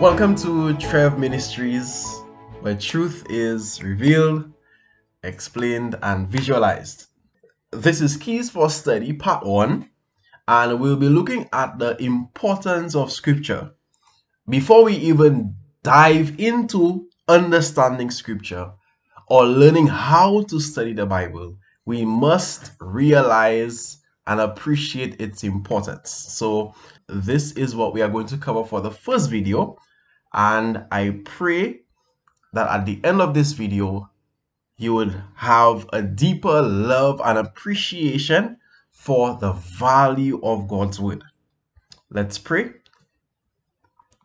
Welcome to TREV Ministries, where truth is revealed, explained, and visualized. This is Keys for Study, Part 1, and we'll be looking at the importance of Scripture. Before we even dive into understanding Scripture or learning how to study the Bible, we must realize and appreciate its importance. So, this is what we are going to cover for the first video. And I pray that at the end of this video, you would have a deeper love and appreciation for the value of God's word. Let's pray.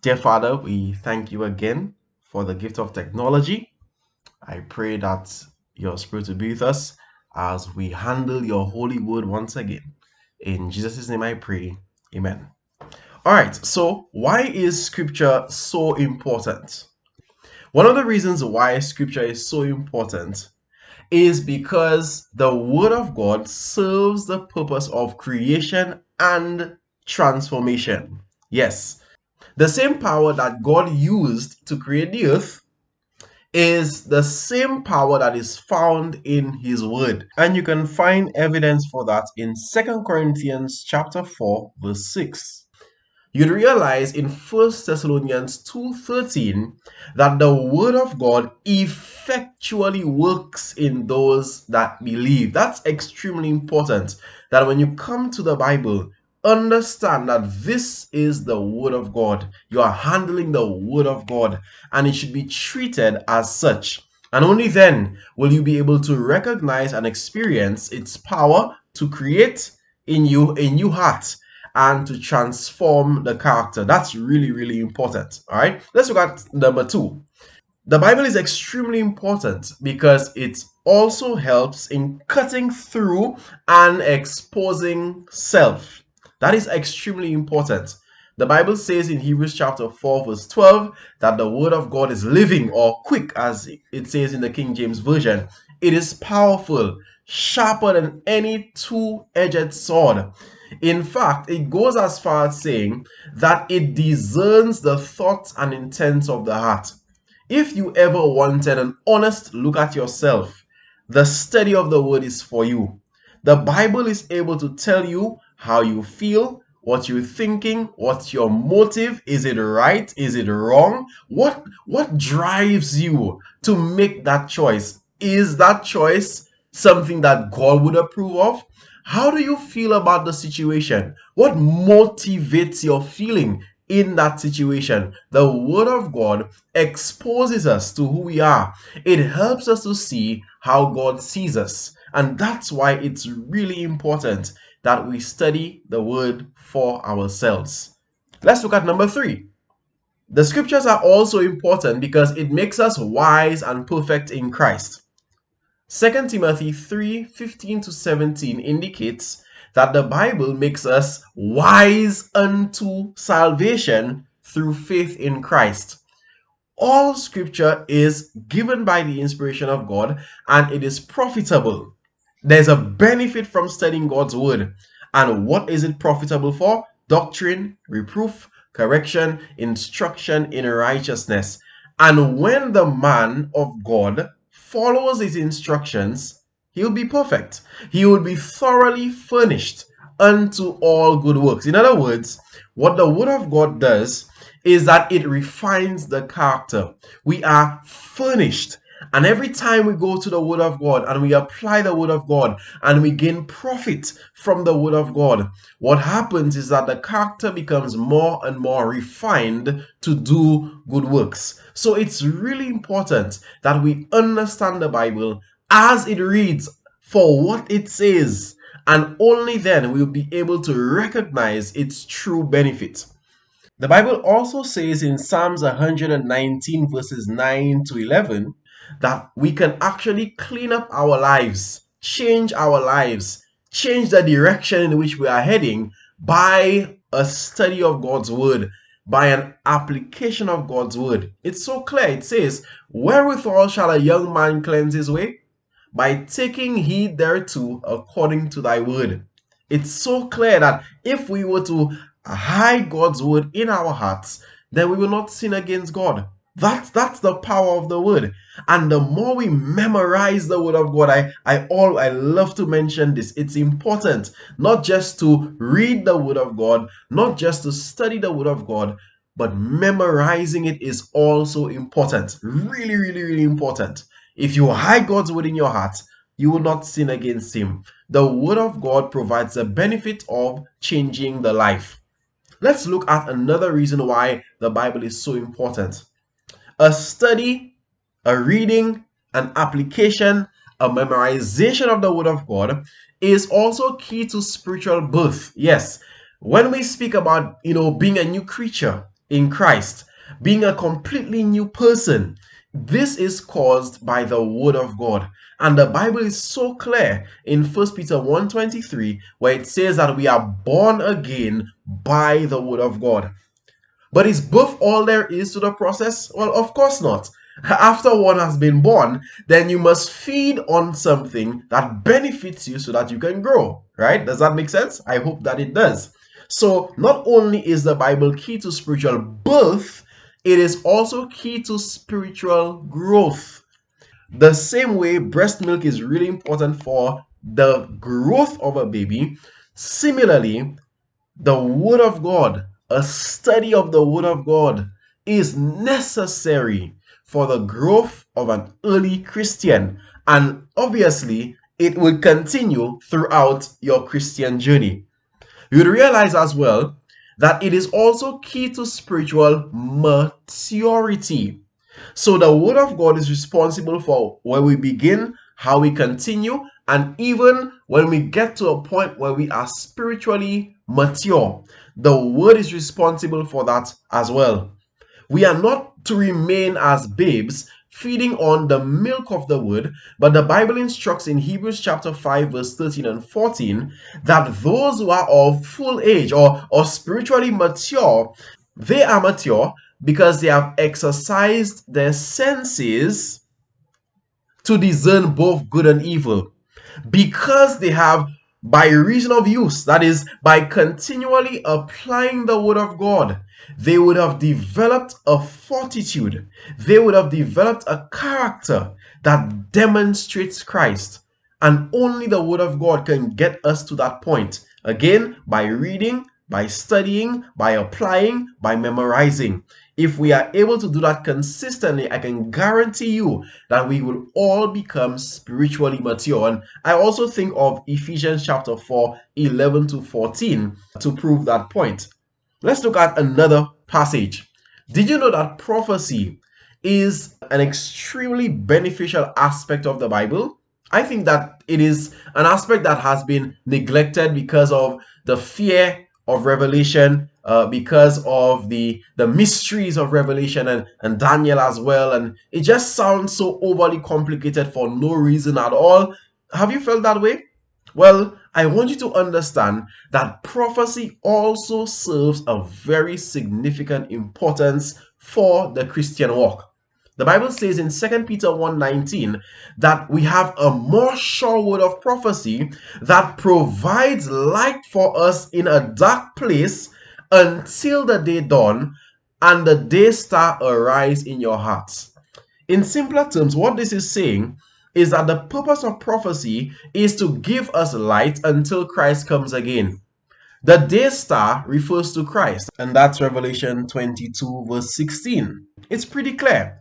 Dear Father, we thank you again for the gift of technology. I pray that your Spirit will be with us as we handle your holy word once again. In Jesus' name I pray. Amen. All right, so why is Scripture so important? One of the reasons why Scripture is so important is because the Word of God serves the purpose of creation and transformation. Yes, the same power that God used to create the earth is the same power that is found in His Word. And you can find evidence for that in 2 Corinthians chapter 4, verse 6. You'd realize in 1 Thessalonians 2:13 that the word of God effectually works in those that believe. That's extremely important, that when you come to the Bible, understand that this is the word of God. You are handling the word of God, and it should be treated as such. And only then will you be able to recognize and experience its power to create in you a new heart and to transform the character. That's really, really important. All right, let's look at number 2. The Bible is extremely important because it also helps in cutting through and exposing self. That is extremely important. The Bible says in Hebrews chapter 4 verse 12 that the word of God is living, or quick as it says in the King James Version. It is powerful, sharper than any two-edged sword. In fact, it goes as far as saying that it discerns the thoughts and intents of the heart. If you ever wanted an honest look at yourself, the study of the word is for you. The Bible is able to tell you how you feel, what you're thinking, what's your motive. Is it right? Is it wrong? What drives you to make that choice? Is that choice something that God would approve of? How do you feel about the situation? What motivates your feeling in that situation? The Word of God exposes us to who we are. It helps us to see how God sees us. And that's why it's really important that we study the Word for ourselves. Let's look at number 3. The Scriptures are also important because it makes us wise and perfect in Christ. 2 Timothy 3:15-17 indicates that the Bible makes us wise unto salvation through faith in Christ. All Scripture is given by the inspiration of God, and it is profitable. There's a benefit from studying God's word. And what is it profitable for? Doctrine, reproof, correction, instruction in righteousness. And when the man of God follows his instructions, he will be perfect. He will be thoroughly furnished unto all good works. In other words, what the word of God does is that it refines the character. We are furnished. And every time we go to the word of God and we apply the word of God and we gain profit from the word of God, what happens is that the character becomes more and more refined to do good works. So it's really important that we understand the Bible as it reads for what it says, and only then we'll be able to recognize its true benefit. The Bible also says in Psalms 119 verses 9 to 11 that we can actually clean up our lives, change the direction in which we are heading by a study of God's word, by an application of God's word. It's so clear. It says, "Wherewithal shall a young man cleanse his way? By taking heed thereto according to thy word." It's so clear that if we were to hide God's word in our hearts, then we will not sin against God. That's the power of the word. And the more we memorize the word of God, I love to mention this. It's important not just to read the word of God, not just to study the word of God, but memorizing it is also important. Really, really, really important. If you hide God's word in your heart, you will not sin against him. The word of God provides the benefit of changing the life. Let's look at another reason why the Bible is so important. A study, a reading, an application, a memorization of the Word of God is also key to spiritual birth. Yes, when we speak about, being a new creature in Christ, being a completely new person, this is caused by the Word of God. And the Bible is so clear in 1 Peter 1:23, where it says that we are born again by the Word of God. But is birth all there is to the process? Well, of course not. After one has been born, then you must feed on something that benefits you so that you can grow, right? Does that make sense? I hope that it does. So, not only is the Bible key to spiritual birth, it is also key to spiritual growth. The same way breast milk is really important for the growth of a baby, similarly, the Word of God, a study of the Word of God, is necessary for the growth of an early Christian. And obviously, it will continue throughout your Christian journey. You would realize as well that it is also key to spiritual maturity. So the Word of God is responsible for where we begin, how we continue, and even when we get to a point where we are spiritually mature. The Word is responsible for that as well. We are not to remain as babes, feeding on the milk of the word, but the Bible instructs in Hebrews chapter 5, verse 13 and 14, that those who are of full age or spiritually mature, they are mature because they have exercised their senses to discern both good and evil, because they have, by reason of use, that is, by continually applying the word of God, they would have developed a fortitude, they would have developed a character that demonstrates Christ. And only the word of God can get us to that point. Again, by reading, by studying, by applying, by memorizing. If we are able to do that consistently, I can guarantee you that we will all become spiritually mature. And I also think of Ephesians chapter 4, 11 to 14 to prove that point. Let's look at another passage. Did you know that prophecy is an extremely beneficial aspect of the Bible? I think that it is an aspect that has been neglected because of the fear of revelation, because of the mysteries of revelation, and Daniel as well. And it just sounds so overly complicated for no reason at all. Have you felt that way? Well, I want you to understand that prophecy also serves a very significant importance for the Christian walk. The Bible says in 2 Peter 1:19 that we have a more sure word of prophecy that provides light for us in a dark place until the day dawn and the day star arise in your hearts. In simpler terms, what this is saying is that the purpose of prophecy is to give us light until Christ comes again. The day star refers to Christ, and that's Revelation 22, verse 16. It's pretty clear.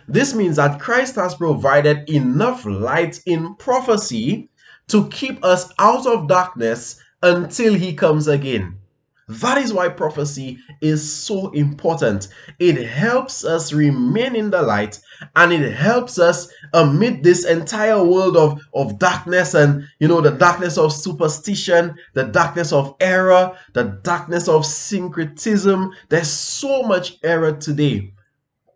This means that Christ has provided enough light in prophecy to keep us out of darkness until he comes again. That is why prophecy is so important. It helps us remain in the light, and it helps us amid this entire world of darkness, and the darkness of superstition, the darkness of error, the darkness of syncretism. There's so much error today.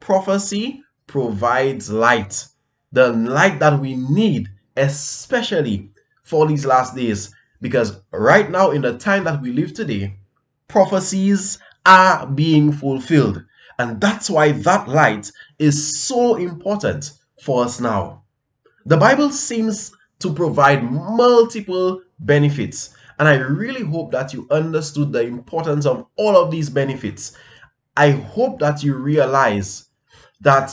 Prophecy provides light, the light that we need, especially for these last days. Because right now, in the time that we live today, prophecies are being fulfilled. And that's why that light is so important for us now. The Bible seems to provide multiple benefits. And I really hope that you understood the importance of all of these benefits. I hope that you realize that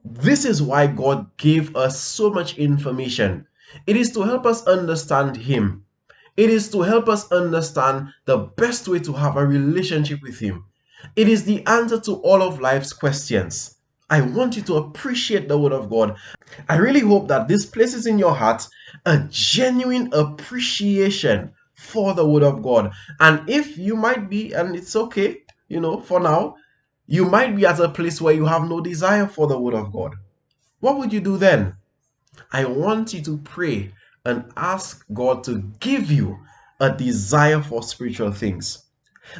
this is why God gave us so much information. It is to help us understand Him. It is to help us understand the best way to have a relationship with Him. It is the answer to all of life's questions. I want you to appreciate the Word of God. I really hope that this places in your heart a genuine appreciation for the Word of God. And if you might be, and it's okay, for now, you might be at a place where you have no desire for the Word of God. What would you do then? I want you to pray and ask God to give you a desire for spiritual things.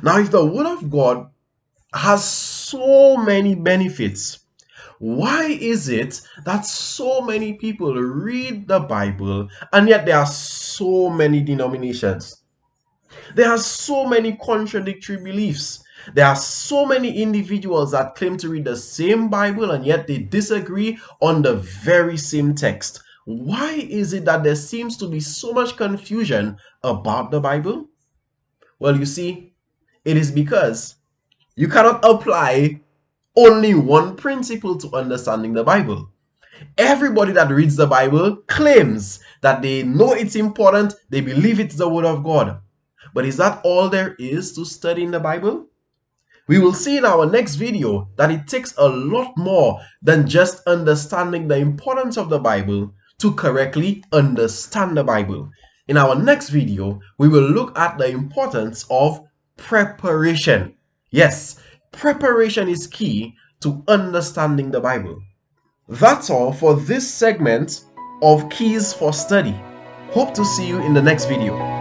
Now, if the Word of God has so many benefits, why is it that so many people read the Bible and yet there are so many denominations? There are so many contradictory beliefs. There are so many individuals that claim to read the same Bible and yet they disagree on the very same text. Why is it that there seems to be so much confusion about the Bible? Well, you see, it is because you cannot apply only one principle to understanding the Bible. Everybody that reads the Bible claims that they know it's important, they believe it's the Word of God. But is that all there is to studying the Bible? We will see in our next video that it takes a lot more than just understanding the importance of the Bible to correctly understand the Bible. In our next video, we will look at the importance of preparation. Yes, preparation is key to understanding the Bible. That's all for this segment of Keys for Study. Hope to see you in the next video.